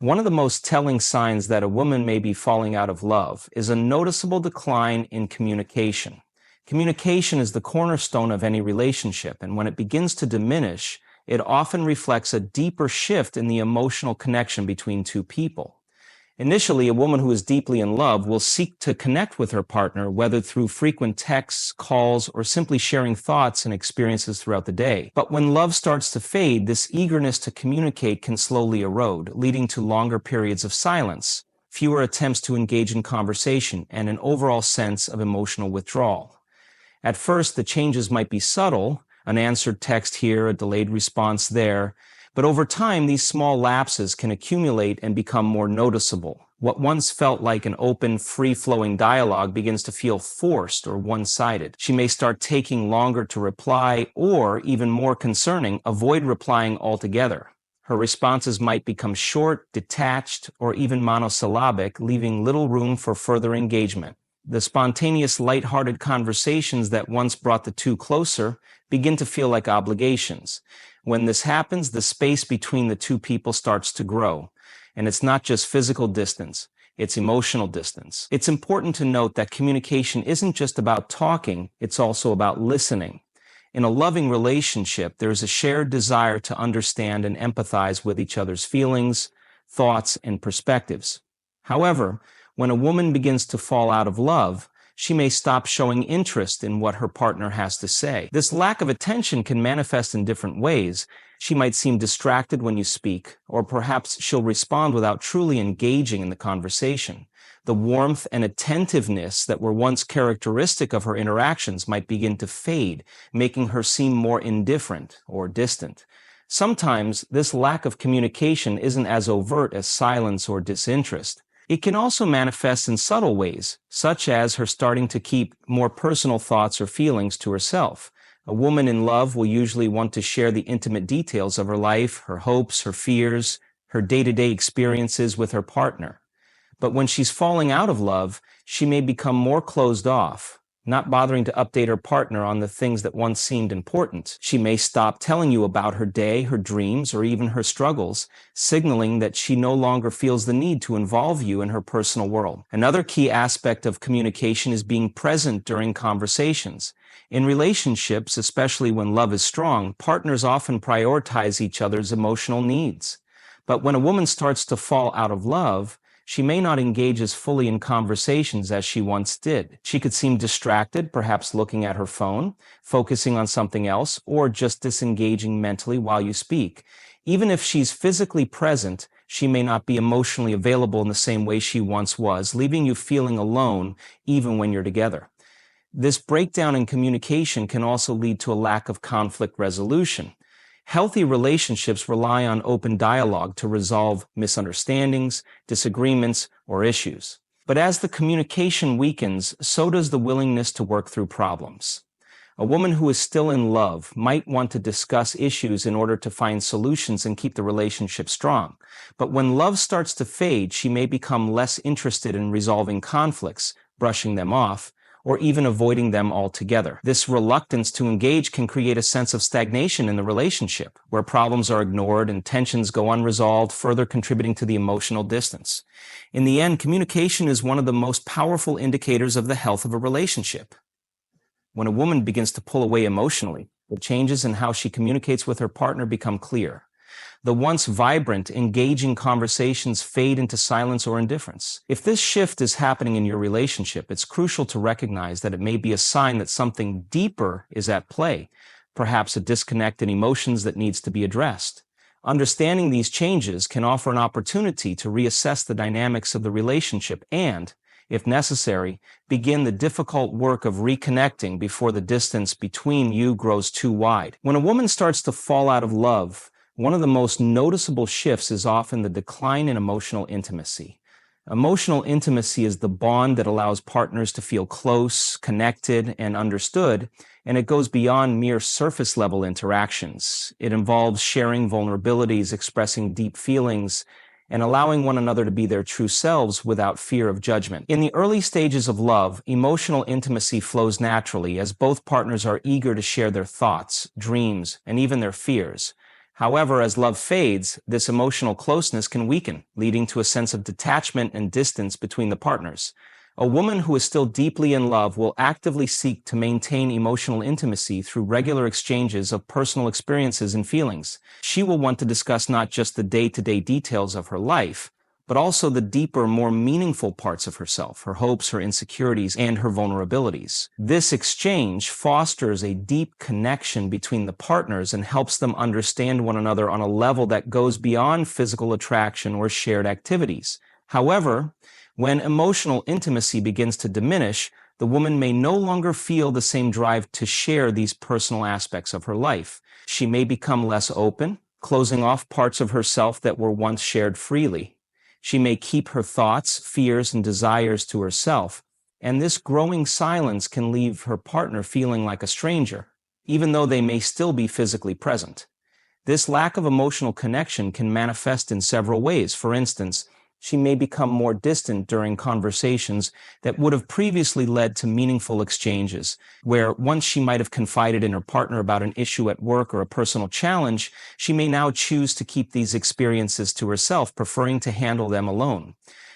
One of the most telling signs that a woman may be falling out of love is a noticeable decline in communication. Communication is the cornerstone of any relationship, and when it begins to diminish, it often reflects a deeper shift in the emotional connection between two people. Initially, a woman who is deeply in love will seek to connect with her partner, whether through frequent texts, calls, or simply sharing thoughts and experiences throughout the day. But when love starts to fade, this eagerness to communicate can slowly erode, leading to longer periods of silence, fewer attempts to engage in conversation, and an overall sense of emotional withdrawal. At first, the changes might be subtle, an answered text here, a delayed response there, but over time, these small lapses can accumulate and become more noticeable. What once felt like an open, free-flowing dialogue begins to feel forced or one-sided. She may start taking longer to reply, or, even more concerning, avoid replying altogether. Her responses might become short, detached, or even monosyllabic, leaving little room for further engagement. The spontaneous, light-hearted conversations that once brought the two closer begin to feel like obligations. When this happens, the space between the two people starts to grow. And it's not just physical distance, it's emotional distance. It's important to note that communication isn't just about talking, it's also about listening. In a loving relationship, there is a shared desire to understand and empathize with each other's feelings, thoughts, and perspectives. However, when a woman begins to fall out of love, she may stop showing interest in what her partner has to say. This lack of attention can manifest in different ways. She might seem distracted when you speak, or perhaps she'll respond without truly engaging in the conversation. The warmth and attentiveness that were once characteristic of her interactions might begin to fade, making her seem more indifferent or distant. Sometimes, this lack of communication isn't as overt as silence or disinterest. It can also manifest in subtle ways, such as her starting to keep more personal thoughts or feelings to herself. A woman in love will usually want to share the intimate details of her life, her hopes, her fears, her day-to-day experiences with her partner. But when she's falling out of love, she may become more closed off, not bothering to update her partner on the things that once seemed important. She may stop telling you about her day, her dreams, or even her struggles, signaling that she no longer feels the need to involve you in her personal world. Another key aspect of communication is being present during conversations. In relationships, especially when love is strong, partners often prioritize each other's emotional needs. But when a woman starts to fall out of love, she may not engage as fully in conversations as she once did. She could seem distracted, perhaps looking at her phone, focusing on something else, or just disengaging mentally while you speak. Even if she's physically present, she may not be emotionally available in the same way she once was, leaving you feeling alone even when you're together. This breakdown in communication can also lead to a lack of conflict resolution. Healthy relationships rely on open dialogue to resolve misunderstandings, disagreements, or issues. But as the communication weakens, so does the willingness to work through problems. A woman who is still in love might want to discuss issues in order to find solutions and keep the relationship strong. But when love starts to fade, she may become less interested in resolving conflicts, brushing them off, or even avoiding them altogether. This reluctance to engage can create a sense of stagnation in the relationship, where problems are ignored and tensions go unresolved, further contributing to the emotional distance. In the end, communication is one of the most powerful indicators of the health of a relationship. When a woman begins to pull away emotionally, the changes in how she communicates with her partner become clear. The once vibrant, engaging conversations fade into silence or indifference. If this shift is happening in your relationship, it's crucial to recognize that it may be a sign that something deeper is at play, perhaps a disconnect in emotions that needs to be addressed. Understanding these changes can offer an opportunity to reassess the dynamics of the relationship and, if necessary, begin the difficult work of reconnecting before the distance between you grows too wide. When a woman starts to fall out of love, one of the most noticeable shifts is often the decline in emotional intimacy. Emotional intimacy is the bond that allows partners to feel close, connected, and understood, and it goes beyond mere surface-level interactions. It involves sharing vulnerabilities, expressing deep feelings, and allowing one another to be their true selves without fear of judgment. In the early stages of love, emotional intimacy flows naturally as both partners are eager to share their thoughts, dreams, and even their fears. However, as love fades, this emotional closeness can weaken, leading to a sense of detachment and distance between the partners. A woman who is still deeply in love will actively seek to maintain emotional intimacy through regular exchanges of personal experiences and feelings. She will want to discuss not just the day-to-day details of her life, but also the deeper, more meaningful parts of herself, her hopes, her insecurities, and her vulnerabilities. This exchange fosters a deep connection between the partners and helps them understand one another on a level that goes beyond physical attraction or shared activities. However, when emotional intimacy begins to diminish, the woman may no longer feel the same drive to share these personal aspects of her life. She may become less open, closing off parts of herself that were once shared freely. She may keep her thoughts, fears, and desires to herself, and this growing silence can leave her partner feeling like a stranger, even though they may still be physically present. This lack of emotional connection can manifest in several ways. For instance, she may become more distant during conversations that would have previously led to meaningful exchanges, where once she might have confided in her partner about an issue at work or a personal challenge, she may now choose to keep these experiences to herself, preferring to handle them alone.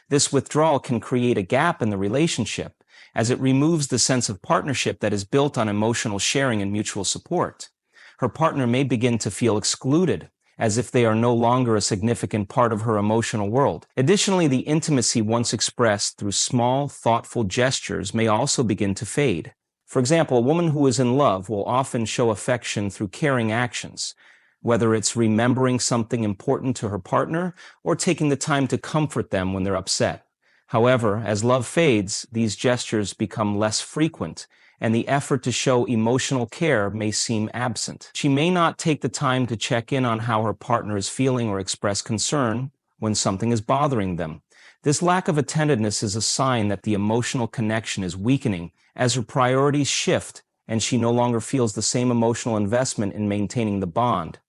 This withdrawal can create a gap in the relationship, as it removes the sense of partnership that is built on emotional sharing and mutual support. Her partner may begin to feel excluded, as if they are no longer a significant part of her emotional world. Additionally, the intimacy once expressed through small, thoughtful gestures may also begin to fade. For example, a woman who is in love will often show affection through caring actions, whether it's remembering something important to her partner or taking the time to comfort them when they're upset. However, as love fades, these gestures become less frequent, and the effort to show emotional care may seem absent. She may not take the time to check in on how her partner is feeling or express concern when something is bothering them. This lack of attentiveness is a sign that the emotional connection is weakening as her priorities shift and she no longer feels the same emotional investment in maintaining the bond.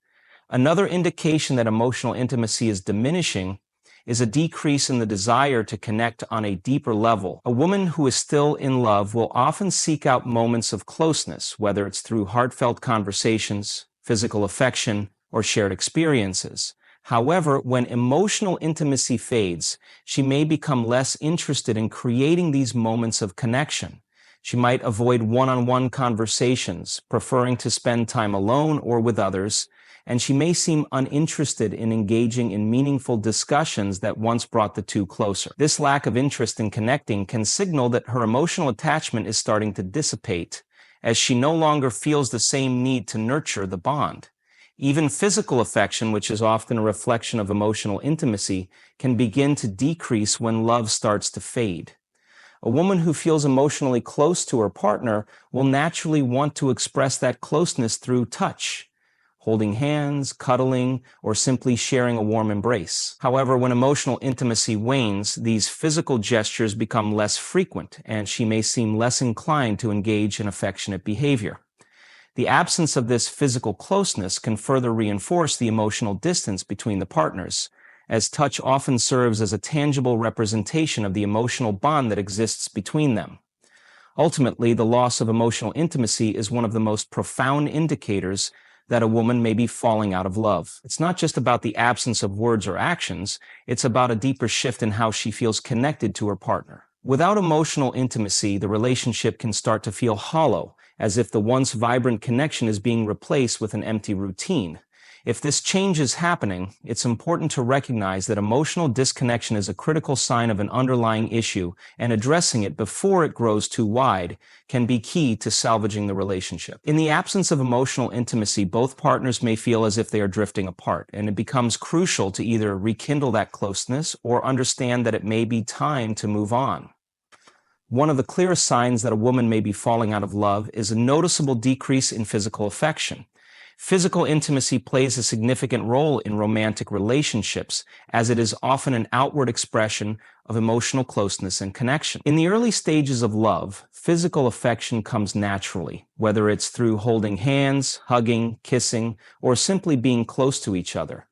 Another indication that emotional intimacy is diminishing is a decrease in the desire to connect on a deeper level. A woman who is still in love will often seek out moments of closeness, whether it's through heartfelt conversations, physical affection, or shared experiences. However, when emotional intimacy fades, she may become less interested in creating these moments of connection. She might avoid one-on-one conversations, preferring to spend time alone or with others, and she may seem uninterested in engaging in meaningful discussions that once brought the two closer. This lack of interest in connecting can signal that her emotional attachment is starting to dissipate, as she no longer feels the same need to nurture the bond. Even physical affection, which is often a reflection of emotional intimacy, can begin to decrease when love starts to fade. A woman who feels emotionally close to her partner will naturally want to express that closeness through touch, holding hands, cuddling, or simply sharing a warm embrace. However, when emotional intimacy wanes, these physical gestures become less frequent, and she may seem less inclined to engage in affectionate behavior. The absence of this physical closeness can further reinforce the emotional distance between the partners, as touch often serves as a tangible representation of the emotional bond that exists between them. Ultimately, the loss of emotional intimacy is one of the most profound indicators that a woman may be falling out of love. It's not just about the absence of words or actions, it's about a deeper shift in how she feels connected to her partner. Without emotional intimacy, the relationship can start to feel hollow, as if the once vibrant connection is being replaced with an empty routine. If this change is happening, it's important to recognize that emotional disconnection is a critical sign of an underlying issue, and addressing it before it grows too wide can be key to salvaging the relationship. In the absence of emotional intimacy, both partners may feel as if they are drifting apart, and it becomes crucial to either rekindle that closeness or understand that it may be time to move on. One of the clearest signs that a woman may be falling out of love is a noticeable decrease in physical affection. Physical intimacy plays a significant role in romantic relationships, as it is often an outward expression of emotional closeness and connection. In the early stages of love, physical affection comes naturally, whether it's through holding hands, hugging, kissing, or simply being close to each other.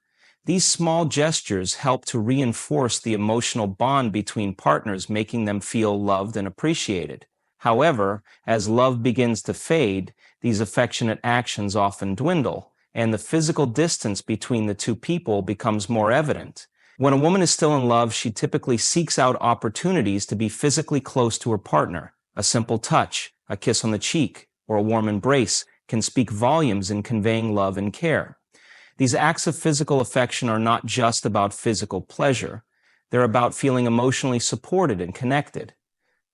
These small gestures help to reinforce the emotional bond between partners, making them feel loved and appreciated. However, as love begins to fade, these affectionate actions often dwindle, and the physical distance between the two people becomes more evident. When a woman is still in love, she typically seeks out opportunities to be physically close to her partner. A simple touch, a kiss on the cheek, or a warm embrace can speak volumes in conveying love and care. These acts of physical affection are not just about physical pleasure. They're about feeling emotionally supported and connected.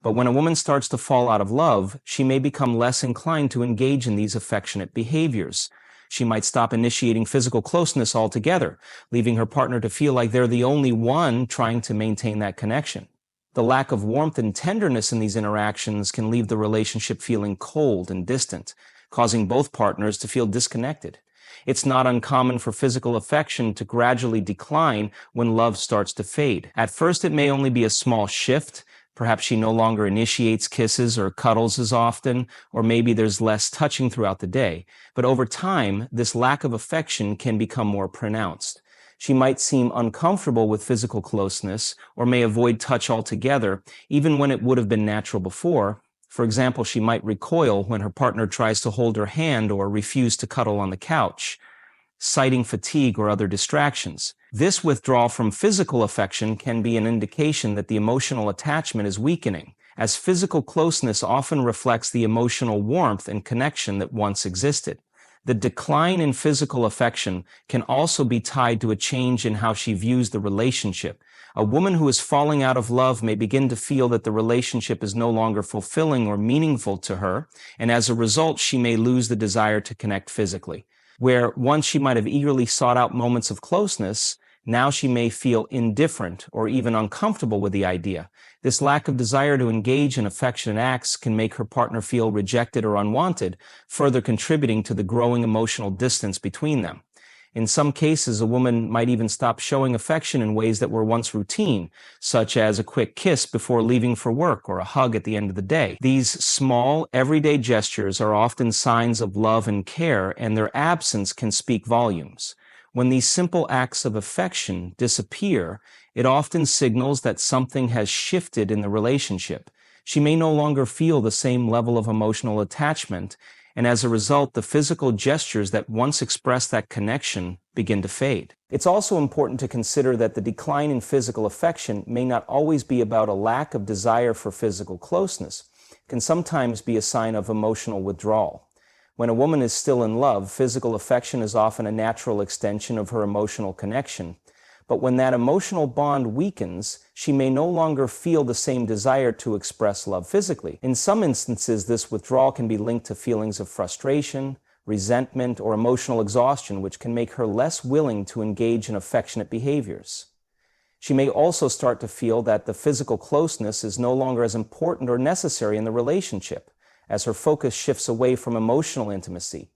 But when a woman starts to fall out of love, she may become less inclined to engage in these affectionate behaviors. She might stop initiating physical closeness altogether, leaving her partner to feel like they're the only one trying to maintain that connection. The lack of warmth and tenderness in these interactions can leave the relationship feeling cold and distant, causing both partners to feel disconnected. It's not uncommon for physical affection to gradually decline when love starts to fade. At first, it may only be a small shift. Perhaps she no longer initiates kisses or cuddles as often, or maybe there's less touching throughout the day. But over time, this lack of affection can become more pronounced. She might seem uncomfortable with physical closeness, or may avoid touch altogether, even when it would have been natural before. For example, she might recoil when her partner tries to hold her hand or refuse to cuddle on the couch, citing fatigue or other distractions. This withdrawal from physical affection can be an indication that the emotional attachment is weakening, as physical closeness often reflects the emotional warmth and connection that once existed. The decline in physical affection can also be tied to a change in how she views the relationship. A woman who is falling out of love may begin to feel that the relationship is no longer fulfilling or meaningful to her, and as a result, she may lose the desire to connect physically. Where once she might have eagerly sought out moments of closeness, now she may feel indifferent or even uncomfortable with the idea. This lack of desire to engage in affectionate acts can make her partner feel rejected or unwanted, further contributing to the growing emotional distance between them. In some cases, a woman might even stop showing affection in ways that were once routine, such as a quick kiss before leaving for work or a hug at the end of the day. These small, everyday gestures are often signs of love and care, and their absence can speak volumes. When these simple acts of affection disappear, it often signals that something has shifted in the relationship. She may no longer feel the same level of emotional attachment, and as a result, the physical gestures that once expressed that connection begin to fade. It's also important to consider that the decline in physical affection may not always be about a lack of desire for physical closeness. It can sometimes be a sign of emotional withdrawal. When a woman is still in love, physical affection is often a natural extension of her emotional connection. But when that emotional bond weakens, she may no longer feel the same desire to express love physically. In some instances, this withdrawal can be linked to feelings of frustration, resentment, or emotional exhaustion, which can make her less willing to engage in affectionate behaviors. She may also start to feel that the physical closeness is no longer as important or necessary in the relationship, as her focus shifts away from emotional intimacy.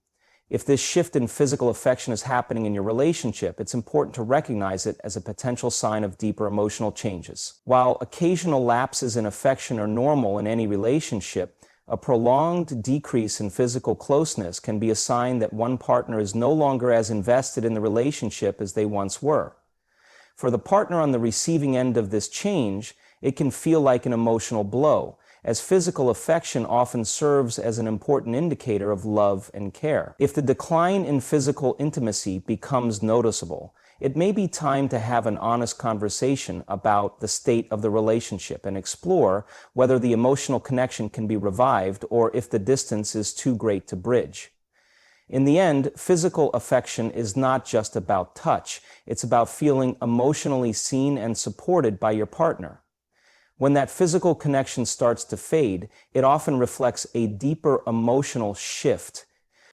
If this shift in physical affection is happening in your relationship, it's important to recognize it as a potential sign of deeper emotional changes. While occasional lapses in affection are normal in any relationship, a prolonged decrease in physical closeness can be a sign that one partner is no longer as invested in the relationship as they once were. For the partner on the receiving end of this change, it can feel like an emotional blow, as physical affection often serves as an important indicator of love and care. If the decline in physical intimacy becomes noticeable, it may be time to have an honest conversation about the state of the relationship and explore whether the emotional connection can be revived or if the distance is too great to bridge. In the end, physical affection is not just about touch. It's about feeling emotionally seen and supported by your partner. When that physical connection starts to fade, it often reflects a deeper emotional shift.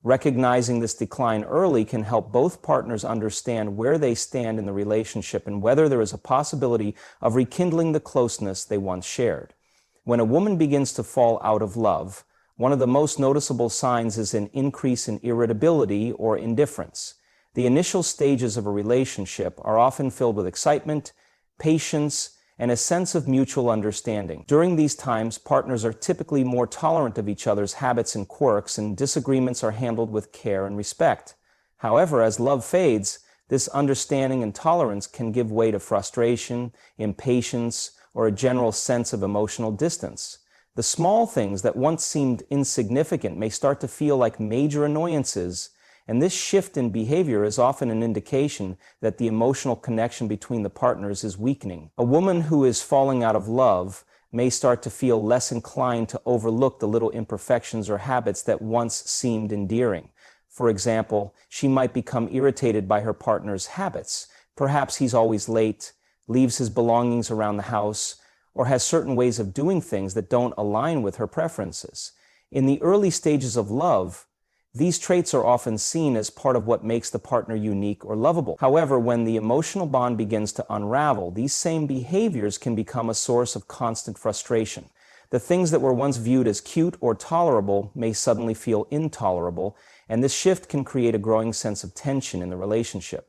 Recognizing this decline early can help both partners understand where they stand in the relationship and whether there is a possibility of rekindling the closeness they once shared. When a woman begins to fall out of love, one of the most noticeable signs is an increase in irritability or indifference. The initial stages of a relationship are often filled with excitement, patience, and a sense of mutual understanding. During these times, partners are typically more tolerant of each other's habits and quirks, and disagreements are handled with care and respect. However, as love fades, this understanding and tolerance can give way to frustration, impatience, or a general sense of emotional distance. The small things that once seemed insignificant may start to feel like major annoyances, And this shift in behavior is often an indication that the emotional connection between the partners is weakening. A woman who is falling out of love may start to feel less inclined to overlook the little imperfections or habits that once seemed endearing. For example, she might become irritated by her partner's habits. Perhaps he's always late, leaves his belongings around the house, or has certain ways of doing things that don't align with her preferences. In the early stages of love, these traits are often seen as part of what makes the partner unique or lovable. However, when the emotional bond begins to unravel, these same behaviors can become a source of constant frustration. The things that were once viewed as cute or tolerable may suddenly feel intolerable, and this shift can create a growing sense of tension in the relationship.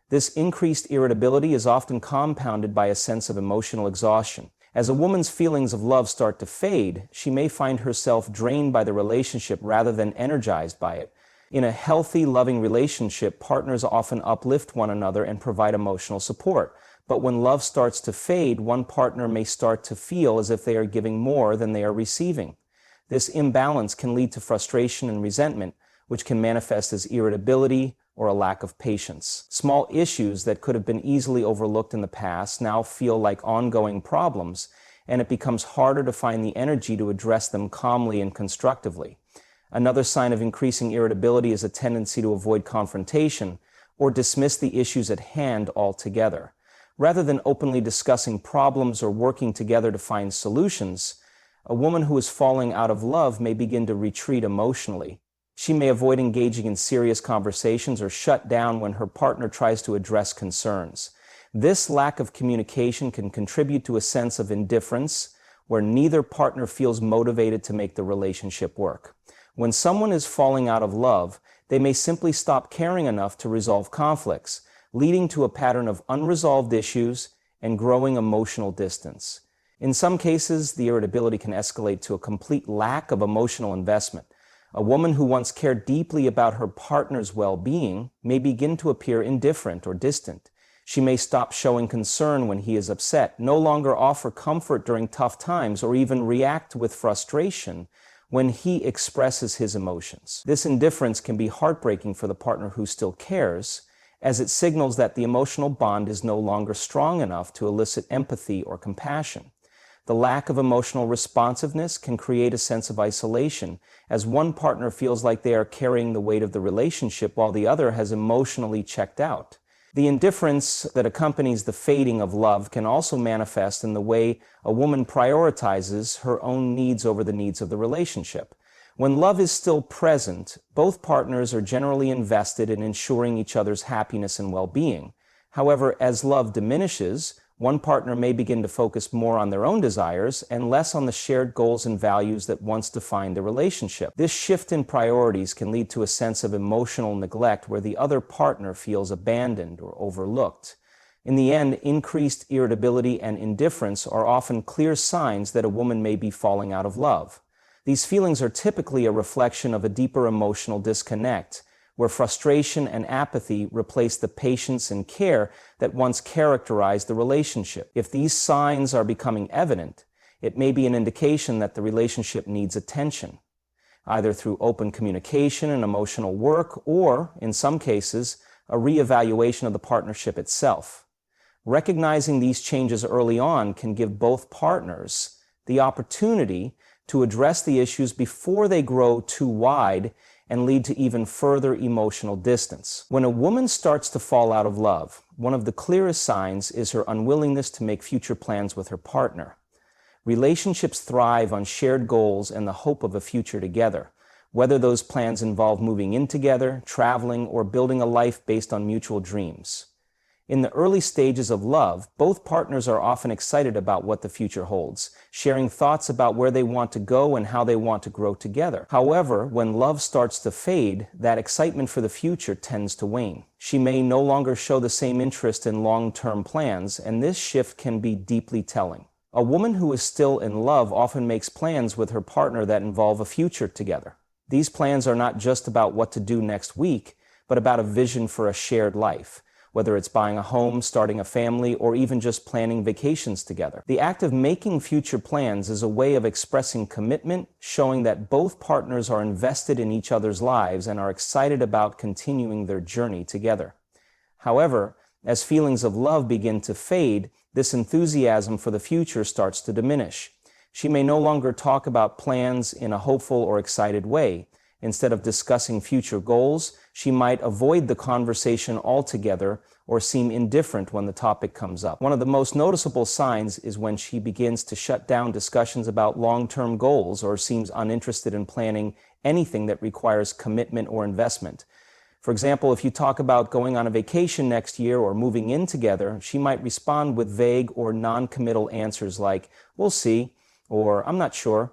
This increased irritability is often compounded by a sense of emotional exhaustion. As a woman's feelings of love start to fade, she may find herself drained by the relationship rather than energized by it. In a healthy, loving relationship, partners often uplift one another and provide emotional support. But when love starts to fade, one partner may start to feel as if they are giving more than they are receiving. This imbalance can lead to frustration and resentment, which can manifest as irritability or a lack of patience. Small issues that could have been easily overlooked in the past now feel like ongoing problems, and it becomes harder to find the energy to address them calmly and constructively. Another sign of increasing irritability is a tendency to avoid confrontation or dismiss the issues at hand altogether. Rather than openly discussing problems or working together to find solutions, a woman who is falling out of love may begin to retreat emotionally. She may avoid engaging in serious conversations or shut down when her partner tries to address concerns. This lack of communication can contribute to a sense of indifference, where neither partner feels motivated to make the relationship work. When someone is falling out of love, they may simply stop caring enough to resolve conflicts, leading to a pattern of unresolved issues and growing emotional distance. In some cases, the irritability can escalate to a complete lack of emotional investment. A woman who once cared deeply about her partner's well-being may begin to appear indifferent or distant. She may stop showing concern when he is upset, no longer offer comfort during tough times, or even react with frustration when he expresses his emotions. This indifference can be heartbreaking for the partner who still cares, as it signals that the emotional bond is no longer strong enough to elicit empathy or compassion. The lack of emotional responsiveness can create a sense of isolation, as one partner feels like they are carrying the weight of the relationship while the other has emotionally checked out. The indifference that accompanies the fading of love can also manifest in the way a woman prioritizes her own needs over the needs of the relationship. When love is still present, both partners are generally invested in ensuring each other's happiness and well-being. However, as love diminishes, one partner may begin to focus more on their own desires and less on the shared goals and values that once defined the relationship. This shift in priorities can lead to a sense of emotional neglect where the other partner feels abandoned or overlooked. In the end, increased irritability and indifference are often clear signs that a woman may be falling out of love. These feelings are typically a reflection of a deeper emotional disconnect, where frustration and apathy replace the patience and care that once characterized the relationship. If these signs are becoming evident, it may be an indication that the relationship needs attention, either through open communication and emotional work, or, in some cases, a reevaluation of the partnership itself. Recognizing these changes early on can give both partners the opportunity to address the issues before they grow too wide and lead to even further emotional distance. When a woman starts to fall out of love, one of the clearest signs is her unwillingness to make future plans with her partner. Relationships thrive on shared goals and the hope of a future together, whether those plans involve moving in together, traveling, or building a life based on mutual dreams. In the early stages of love, both partners are often excited about what the future holds, sharing thoughts about where they want to go and how they want to grow together. However, when love starts to fade, that excitement for the future tends to wane. She may no longer show the same interest in long-term plans, and this shift can be deeply telling. A woman who is still in love often makes plans with her partner that involve a future together. These plans are not just about what to do next week, but about a vision for a shared life. whether it's buying a home, starting a family, or even just planning vacations together. The act of making future plans is a way of expressing commitment, showing that both partners are invested in each other's lives and are excited about continuing their journey together. However, as feelings of love begin to fade, this enthusiasm for the future starts to diminish. She may no longer talk about plans in a hopeful or excited way. Instead of discussing future goals, she might avoid the conversation altogether or seem indifferent when the topic comes up. One of the most noticeable signs is when she begins to shut down discussions about long-term goals or seems uninterested in planning anything that requires commitment or investment. For example, if you talk about going on a vacation next year or moving in together, she might respond with vague or non-committal answers like, "We'll see," or "I'm not sure."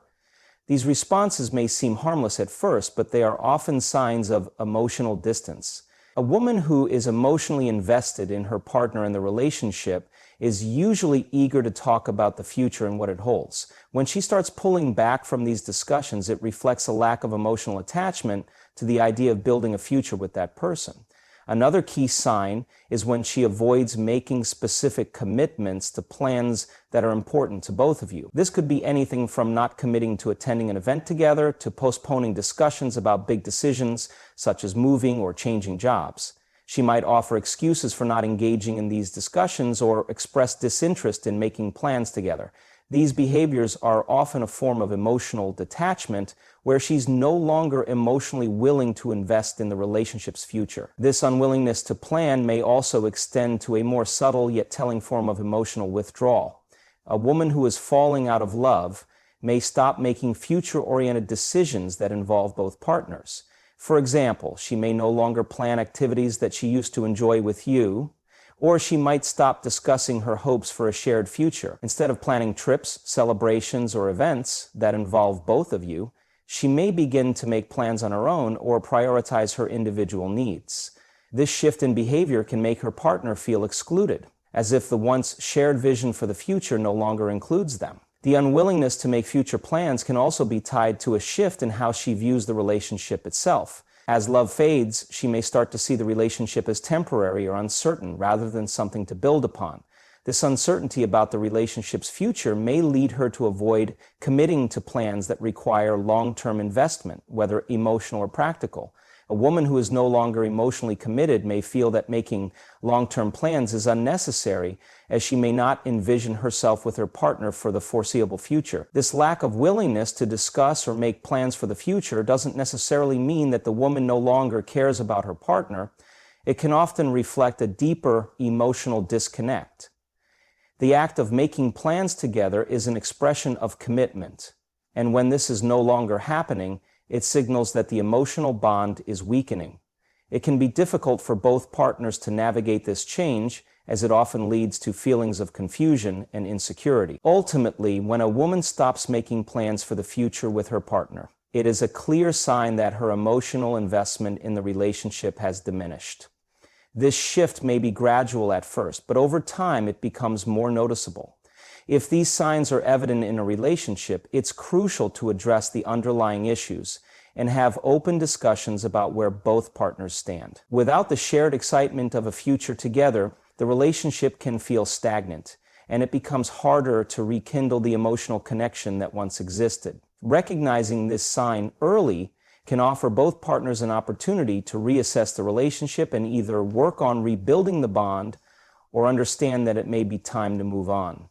These responses may seem harmless at first, but they are often signs of emotional distance. A woman who is emotionally invested in her partner and the relationship is usually eager to talk about the future and what it holds. When she starts pulling back from these discussions, it reflects a lack of emotional attachment to the idea of building a future with that person. Another key sign is when she avoids making specific commitments to plans that are important to both of you. This could be anything from not committing to attending an event together to postponing discussions about big decisions such as moving or changing jobs. She might offer excuses for not engaging in these discussions or express disinterest in making plans together. These behaviors are often a form of emotional detachment where she's no longer emotionally willing to invest in the relationship's future. This unwillingness to plan may also extend to a more subtle yet telling form of emotional withdrawal. A woman who is falling out of love may stop making future-oriented decisions that involve both partners. For example, she may no longer plan activities that she used to enjoy with you, or she might stop discussing her hopes for a shared future. Instead of planning trips, celebrations, or events that involve both of you, she may begin to make plans on her own or prioritize her individual needs. This shift in behavior can make her partner feel excluded, as if the once shared vision for the future no longer includes them. The unwillingness to make future plans can also be tied to a shift in how she views the relationship itself. As love fades, she may start to see the relationship as temporary or uncertain rather than something to build upon. This uncertainty about the relationship's future may lead her to avoid committing to plans that require long-term investment, whether emotional or practical. A woman who is no longer emotionally committed may feel that making long-term plans is unnecessary, as she may not envision herself with her partner for the foreseeable future. This lack of willingness to discuss or make plans for the future doesn't necessarily mean that the woman no longer cares about her partner. It can often reflect a deeper emotional disconnect. The act of making plans together is an expression of commitment, and when this is no longer happening, it signals that the emotional bond is weakening. It can be difficult for both partners to navigate this change, as it often leads to feelings of confusion and insecurity. Ultimately, when a woman stops making plans for the future with her partner, it is a clear sign that her emotional investment in the relationship has diminished. This shift may be gradual at first, but over time it becomes more noticeable. If these signs are evident in a relationship, it's crucial to address the underlying issues and have open discussions about where both partners stand. Without the shared excitement of a future together, the relationship can feel stagnant, and it becomes harder to rekindle the emotional connection that once existed. Recognizing this sign early can offer both partners an opportunity to reassess the relationship and either work on rebuilding the bond or understand that it may be time to move on.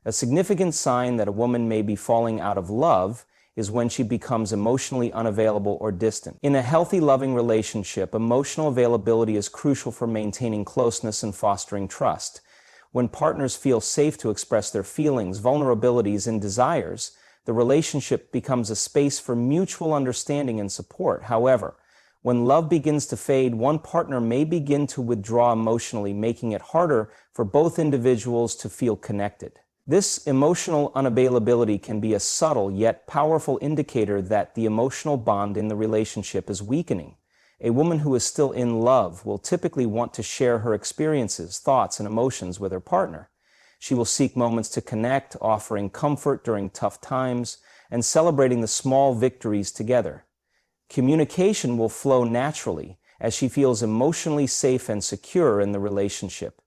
A significant sign that a woman may be falling out of love is when she becomes emotionally unavailable or distant. In a healthy, loving relationship, emotional availability is crucial for maintaining closeness and fostering trust. When partners feel safe to express their feelings, vulnerabilities, and desires, the relationship becomes a space for mutual understanding and support. However, when love begins to fade, one partner may begin to withdraw emotionally, making it harder for both individuals to feel connected. This emotional unavailability can be a subtle yet powerful indicator that the emotional bond in the relationship is weakening. A woman who is still in love will typically want to share her experiences, thoughts, and emotions with her partner. She will seek moments to connect, offering comfort during tough times and celebrating the small victories together. Communication will flow naturally, as she feels emotionally safe and secure in the relationship.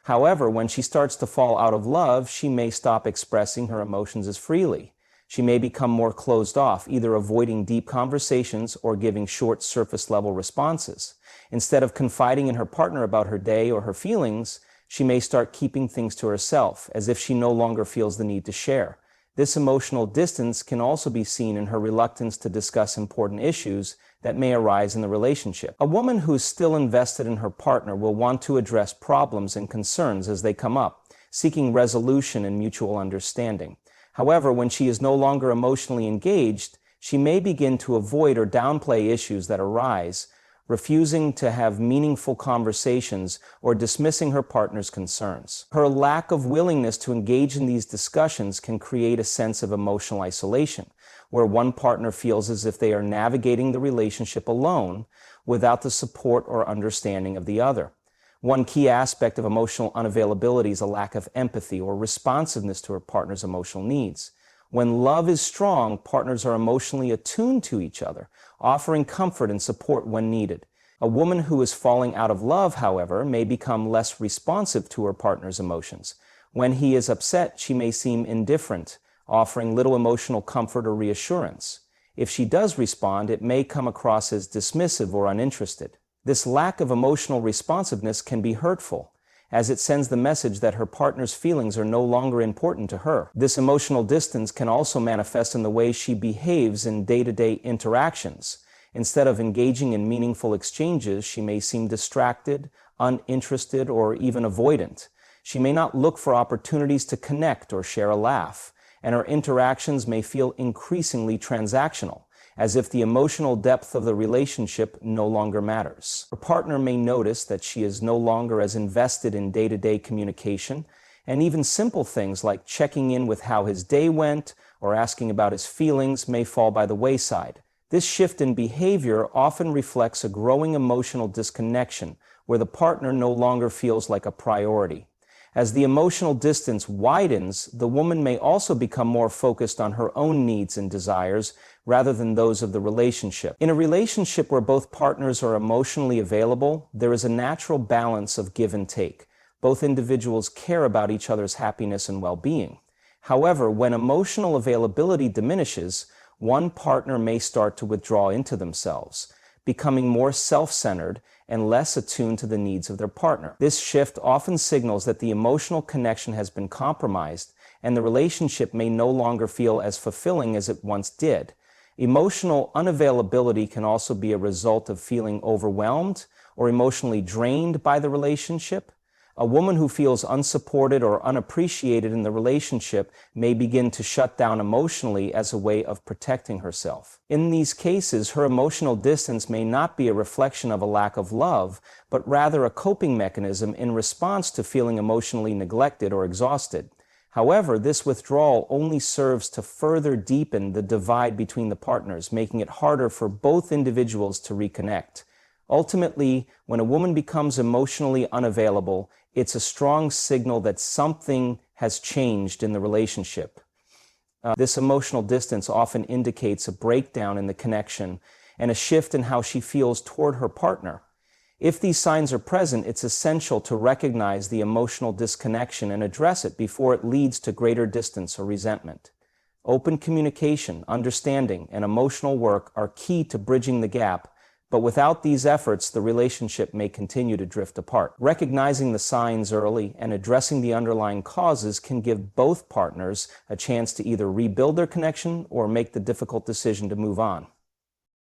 However, when she starts to fall out of love, she may stop expressing her emotions as freely. She may become more closed off, either avoiding deep conversations or giving short surface-level responses. Instead of confiding in her partner about her day or her feelings, she may start keeping things to herself, as if she no longer feels the need to share. This emotional distance can also be seen in her reluctance to discuss important issues that may arise in the relationship. A woman who is still invested in her partner will want to address problems and concerns as they come up, seeking resolution and mutual understanding. However, when she is no longer emotionally engaged, she may begin to avoid or downplay issues that arise, refusing to have meaningful conversations or dismissing her partner's concerns. Her lack of willingness to engage in these discussions can create a sense of emotional isolation, where one partner feels as if they are navigating the relationship alone without the support or understanding of the other. One key aspect of emotional unavailability is a lack of empathy or responsiveness to her partner's emotional needs. When love is strong, partners are emotionally attuned to each other, offering comfort and support when needed. A woman who is falling out of love, however, may become less responsive to her partner's emotions. When he is upset, she may seem indifferent, offering little emotional comfort or reassurance. If she does respond, it may come across as dismissive or uninterested. This lack of emotional responsiveness can be hurtful, as it sends the message that her partner's feelings are no longer important to her. This emotional distance can also manifest in the way she behaves in day-to-day interactions. Instead of engaging in meaningful exchanges, she may seem distracted, uninterested, or even avoidant. She may not look for opportunities to connect or share a laugh, and her interactions may feel increasingly transactional, as if the emotional depth of the relationship no longer matters. Her partner may notice that she is no longer as invested in day-to-day communication, and even simple things like checking in with how his day went or asking about his feelings may fall by the wayside. This shift in behavior often reflects a growing emotional disconnection, where the partner no longer feels like a priority. As the emotional distance widens, the woman may also become more focused on her own needs and desires rather than those of the relationship. In a relationship where both partners are emotionally available, there is a natural balance of give and take. Both individuals care about each other's happiness and well-being. However, when emotional availability diminishes, one partner may start to withdraw into themselves, becoming more self-centered and less attuned to the needs of their partner. This shift often signals that the emotional connection has been compromised, and the relationship may no longer feel as fulfilling as it once did. Emotional unavailability can also be a result of feeling overwhelmed or emotionally drained by the relationship. A woman who feels unsupported or unappreciated in the relationship may begin to shut down emotionally as a way of protecting herself. In these cases, her emotional distance may not be a reflection of a lack of love, but rather a coping mechanism in response to feeling emotionally neglected or exhausted. However, this withdrawal only serves to further deepen the divide between the partners, making it harder for both individuals to reconnect. Ultimately, when a woman becomes emotionally unavailable, it's a strong signal that something has changed in the relationship. This emotional distance often indicates a breakdown in the connection and a shift in how she feels toward her partner. If these signs are present, it's essential to recognize the emotional disconnection and address it before it leads to greater distance or resentment. Open communication, understanding, and emotional work are key to bridging the gap, but without these efforts, the relationship may continue to drift apart. Recognizing the signs early and addressing the underlying causes can give both partners a chance to either rebuild their connection or make the difficult decision to move on.